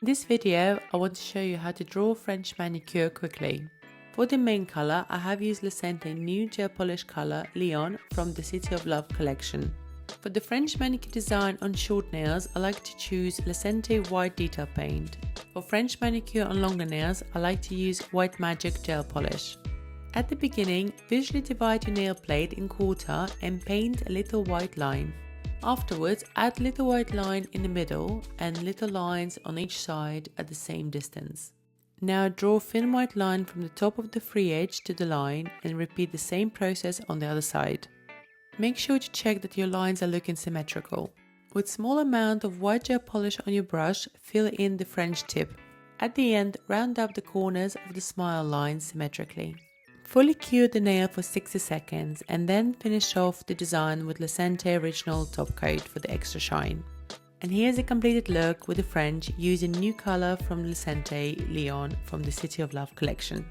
In this video, I want to show you how to draw French manicure quickly. For the main color, I have used Lecenté new gel polish color Leon from the City of Love collection. For the French manicure design on short nails, I like to choose Lecenté white detail paint. For French manicure on longer nails, I like to use White Magic gel polish. At the beginning, visually divide your nail plate in quarter and paint a little white line. Afterwards, add a little white line in the middle and little lines on each side at the same distance. Now draw a thin white line from the top of the free edge to the line and repeat the same process on the other side. Make sure to check that your lines are looking symmetrical. With small amount of white gel polish on your brush, fill in the French tip. At the end, round up the corners of the smile lines symmetrically. Fully cure the nail for 60 seconds and then finish off the design with Lecenté original top coat for the extra shine. And here's a completed look with the French using new color from Lecenté Leon from the City of Love collection.